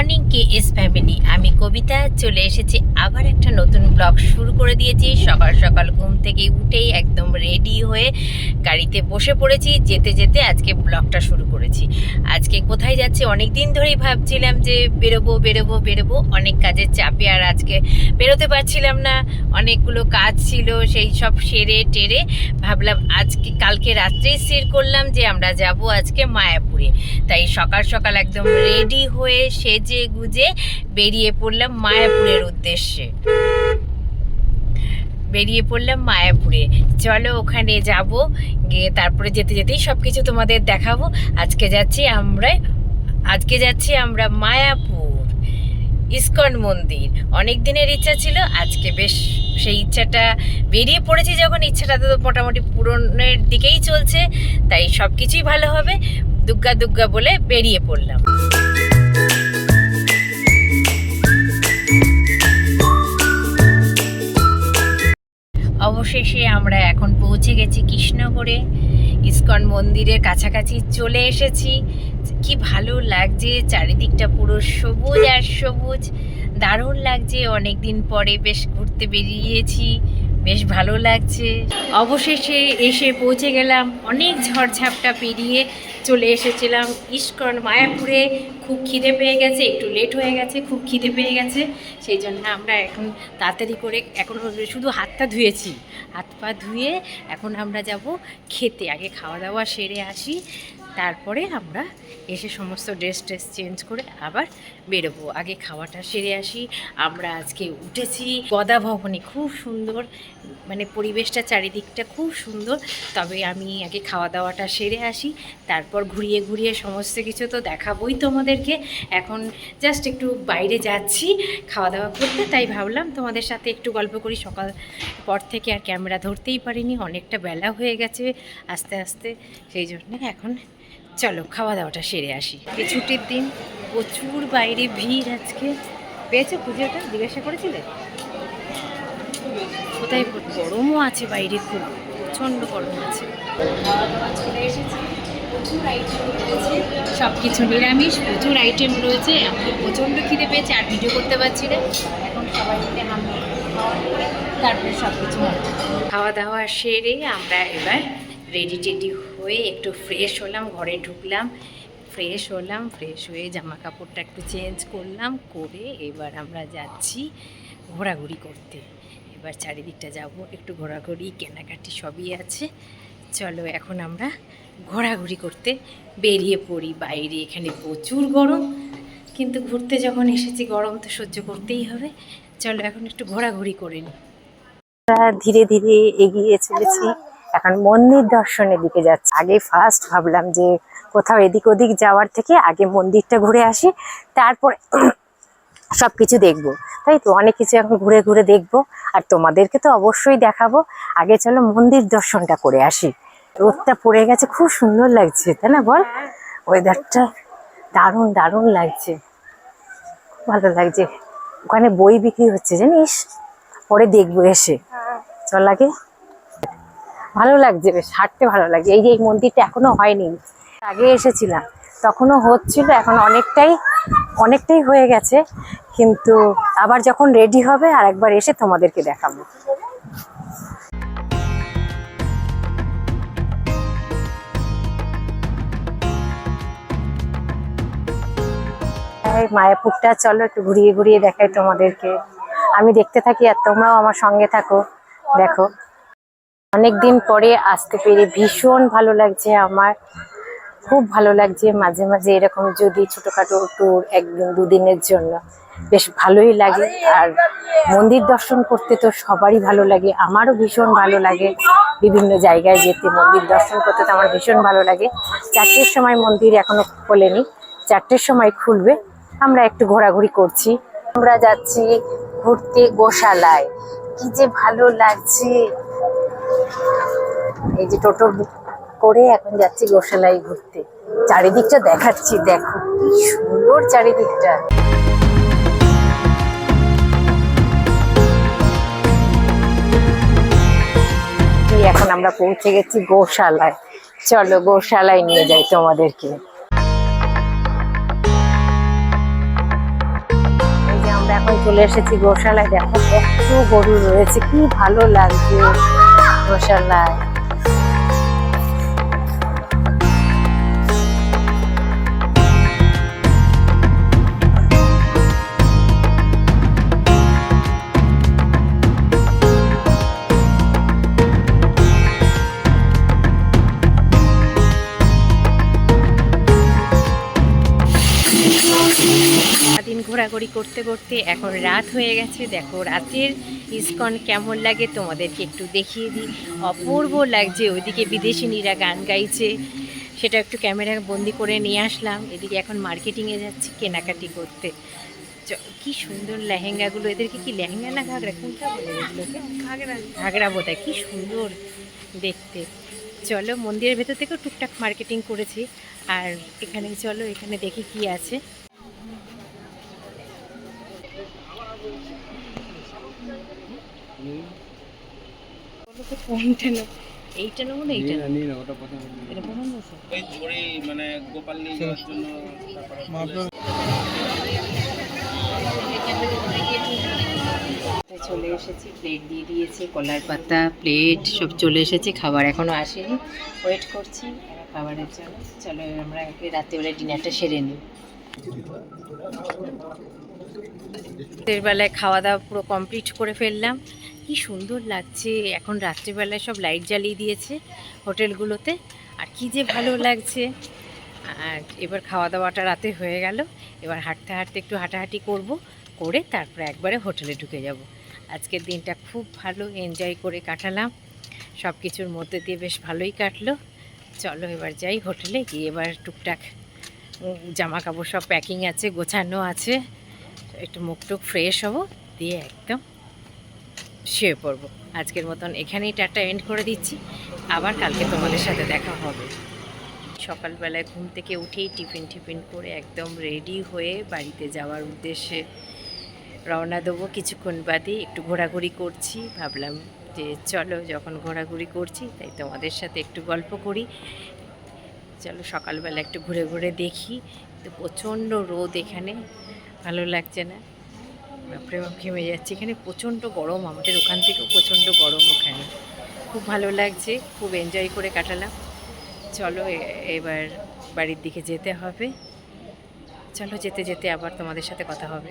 Morning KS family, আমি কবিতা চলে এসেছি। আবার একটা নতুন ব্লগ শুরু করে দিয়েছি। সকাল সকাল ঘুম থেকে উঠেই একদম রেডি হয়ে গাড়িতে বসে পড়েছি। যেতে যেতে আজকে ব্লগটা শুরু করেছি। আজকে কোথায় যাচ্ছি অনেক দিন ধরেই ভাবছিলাম যে বেরোবো, অনেক কাজের চাপে আর আজকে বেরোতে পারছিলাম না। অনেকগুলো কাজ ছিল, সেই সব সেরে টেরে ভাবলাম আজকে কালকে রাত্রেই স্থির করলাম যে আমরা যাব আজকে মায়াপুরে। তাই সকাল সকাল একদম রেডি হয়ে সেজে গুজে বেরিয়ে পড়লাম মায়াপুরের উদ্দেশ্যে। চলো ওখানে যাব, গিয়ে তারপরে যেতে যেতেই সব কিছু তোমাদের দেখাবো। আজকে যাচ্ছি আমরা মায়াপুর ইস্কন মন্দির। অনেক দিনের ইচ্ছা ছিল, আজকে বেশ সেই ইচ্ছাটা বেরিয়ে পড়েছি যখন, ইচ্ছাটা তো মোটামুটি পূরণের দিকেই চলছে। তাই সব কিছুই ভালো হবে, দুগ্গা দুগ্গা বলে বেরিয়ে পড়লাম। অবশেষে আমরা এখন পৌঁছে গেছি কৃষ্ণগড়ে, ইস্কন মন্দিরের কাছাকাছি চলে এসেছি। কি ভালো লাগছে, চারিদিকটা পুরো সবুজ আর সবুজ, দারুণ লাগছে। অনেকদিন পরে বেশ ঘুরতে বেরিয়েছি, বেশ ভালো লাগছে। অবশেষে এসে পৌঁছে গেলাম, অনেক ঝড়ঝাপটা পেরিয়ে চলে এসেছিলাম ইস্কন মায়াপুরে। খুব খিদে পেয়ে গেছে, একটু লেট হয়ে গেছে, খুব খিদে পেয়ে গেছে। সেই জন্য আমরা এখন তাড়াতাড়ি করে, এখন শুধু হাত পা ধুয়ে এখন আমরা যাব খেতে। আগে খাওয়া দাওয়া সেরে আসি, তারপরে আমরা এসে সমস্ত ড্রেস চেঞ্জ করে আবার বেরোবো। আগে খাওয়াটা সেরে আসি। আমরা আজকে উঠেছি গদা ভবনে, খুব সুন্দর, মানে পরিবেশটা চারিদিকটা খুব সুন্দর। তবে আমি আগে খাওয়া দাওয়াটা সেরে আসি, তারপর ঘুরিয়ে ঘুরিয়ে সমস্ত কিছু তো দেখাবোই তোমাদেরকে। এখন জাস্ট একটু বাইরে যাচ্ছি খাওয়া দাওয়া করতে, তাই ভাবলাম তোমাদের সাথে একটু গল্প করি। সকাল পর থেকে আর ক্যামেরা ধরতেই পারিনি, অনেকটা বেলা হয়ে গেছে আস্তে আস্তে। সেই জন্য এখন চলো খাওয়া দাওয়াটা সেরে আসি। ছুটির দিন, প্রচুর বাইরে ভিড় আজকে। পেয়েছো পুজোটা? জিজ্ঞাসা করেছিলে কোথায়? গরমও আছে বাইরে, খুব প্রচণ্ড গরম আছে। খাওয়া দাওয়া চলে এসেছি, প্রচুর আইটেম রয়েছে, সব কিছু নিরামিষ, প্রচুর আইটেম রয়েছে। আমাকে প্রচণ্ড খিদে পেয়েছে, আর ভিডিও করতে পারছি না। এখন সবাই মিলে তারপরে সব কিছু খাওয়া দাওয়া সেরে আমরা এবার রেডি টেডি হয়ে একটু ফ্রেশ হলাম, ঘরে ঢুকলাম, ফ্রেশ হয়ে জামা কাপড়টা একটু চেঞ্জ করলাম, করে এবার আমরা যাচ্ছি ঘোরাঘুরি করতে। এবার চারিদিকটা যাব, একটু ঘোরাঘুরি, কেনাকাটি সবই আছে। চলো এখন আমরা ঘোরাঘুরি করতে বেরিয়ে পড়ি। বাইরে এখানে প্রচুর গরম, কিন্তু ঘুরতে যখন এসেছি গরম তো সহ্য করতেই হবে। চলো এখন একটু ঘোরাঘুরি করে নিই। ধীরে ধীরে এগিয়ে চলেছি, এখন মন্দির দর্শনের দিকে যাচ্ছি। আগে ফার্স্ট ভাবলাম যে কোথাও এদিক ওদিক যাওয়ার থেকে আগে মন্দিরটা ঘুরে আসি, তারপর সব কিছু দেখবো। তাই তো অনেক কিছু এখন ঘুরে ঘুরে দেখবো, আর তোমাদেরকে তো অবশ্যই দেখাবো। আগে চলো মন্দির দর্শনটা করে আসি। রোদটা পড়ে গেছে, খুব সুন্দর লাগছে, তাই না বল? ওয়েদারটা দারুণ দারুণ লাগছে, ভালো লাগছে। ওখানে বই বিক্রি হচ্ছে জানিস, পরে দেখবো এসে। চল আগে, ভালো লাগছে, বেশ হাঁটতে ভালো লাগছে। এই যে এই মন্দিরটা এখনো হয়নি, আগে এসেছিলাম তখনও হচ্ছিল, এখন অনেকটাই হয়ে গেছে। কিন্তু আবার যখন রেডি হবে আর একবার এসে তোমাদেরকে দেখাবো। মায়াপুরটা চলো একটু ঘুরিয়ে ঘুরিয়ে দেখাই তোমাদেরকে। আমি দেখতে থাকি আর তোমরাও আমার সঙ্গে থাকো, দেখো। অনেকদিন পরে আসতে পেরে ভীষণ ভালো লাগছে আমার, খুব ভালো লাগছে। মাঝে মাঝে এরকম যদি ছোটখাটো ট্যুর একদিন দুদিনের জন্য বেশ ভালোই লাগে। আর মন্দির দর্শন করতে তো সবারই ভালো লাগে, আমারও ভীষণ ভালো লাগে। বিভিন্ন জায়গায় যেতে, মন্দির দর্শন করতে তো আমার ভীষণ ভালো লাগে। 4টের সময় মন্দির এখনো খোলেনি, 4টের সময় খুলবে। আমরা একটু ঘোরাঘুরি করছি, আমরা যাচ্ছি ঘুরতে গোশালায়। কি যে ভালো লাগছে, এই যে টোটো বুক করে এখন যাচ্ছি গোশালায় ঘুরতে। চারিদিকটা দেখাচ্ছি, দেখো কি সুন্দর চারিদিকটা। এখন আমরা পৌঁছে গেছি গোশালায়, চলো গোশালায় নিয়ে যাই তোমাদেরকে। এখন চলে এসেছি গোশালায়। দেখো কত গরু রয়েছে, কি ভালো লাগছে গোশালায়। সারাদিন ঘোরাঘুরি করতে করতে এখন রাত হয়ে গেছে। দেখো রাতের ইস্কন কেমন লাগে তোমাদেরকে একটু দেখিয়ে দিই। অপূর্ব লাগছে, ওইদিকে বিদেশিনীরা গান গাইছে, সেটা একটু ক্যামেরা বন্দি করে নিয়ে আসলাম। এদিকে এখন মার্কেটিংয়ে যাচ্ছি কেনাকাটি করতে। কি সুন্দর লেহেঙ্গাগুলো, এদেরকে কি লেহেঙ্গা না ঘাগরা, কোনটা বলে এগুলোকে? ঘাগরা, ঘাগরা বোধহয়। কি সুন্দর দেখতে। চলো মন্দিরের ভেতর থেকেও টুকটাক মার্কেটিং করেছি। আর এখানে চলো, এখানে দেখি কি আছে। কোনটা নেব? এইটা নেবো না এইটা? এটা পছন্দ আছে। মানে গোপাল নিয়ে যাওয়ার জন্য চলে এসেছি। প্লেট দিয়ে দিয়েছে, কলার পাতা, প্লেট সব চলে এসেছে। খাবার এখনো আসেনি, ওয়েট করছি খাবারের জন্য। চলো আমরা রাত্রেবেলায় ডিনারটা সেরে নিই। রাতের বেলায় খাওয়া দাওয়া পুরো কমপ্লিট করে ফেললাম। কি সুন্দর লাগছে। এখন রাত্রিবেলায় সব লাইট জ্বালিয়ে দিয়েছে হোটেলগুলোতে, আর কি যে ভালো লাগছে। আর এবার খাওয়া দাওয়াটা রাতে হয়ে গেল। এবার হাঁটতে হাঁটতে একটু হাঁটাহাঁটি করব, করে তারপরে একবারে হোটেলে ঢুকে যাব। আজকের দিনটা খুব ভালো এনজয় করে কাটালাম, সব কিছুর মধ্যে দিয়ে বেশ ভালোই কাটলো। চলো এবার যাই হোটেলে গিয়ে, এবার টুকটাক জামা কাপড় সব প্যাকিং আছে, গোছানো আছে, একটু মুখ টুক ফ্রেশ হব, দিয়ে একদম শুয়ে পড়বো। আজকের মতন এখানেই টাটা এন্ড করে দিচ্ছি। আবার কালকে তোমাদের সাথে দেখা হবে। সকালবেলায় ঘুম থেকে উঠেই টিফিন করে একদম রেডি হয়ে বাড়িতে যাওয়ার উদ্দেশ্যে রওনা দেবো। কিছুক্ষণ বাদে একটু ঘোরাঘুরি করছি, ভাবলাম যে চলো যখন ঘোরাঘুরি করছি তাই তোমাদের সাথে একটু গল্প করি। চলো সকালবেলা একটু ঘুরে ঘুরে দেখি। তো প্রচণ্ড রোদ এখানে, ভালো লাগছে না, বাপরে বাপ ঘেমে যাচ্ছে। এখানে প্রচণ্ড গরম, আমাদের ওখান থেকেও প্রচণ্ড গরম ওখানে। খুব ভালো লাগছে, খুব এনজয় করে কাটালাম। চলো এবার বাড়ির দিকে যেতে হবে। চলো যেতে যেতে আবার তোমাদের সাথে কথা হবে।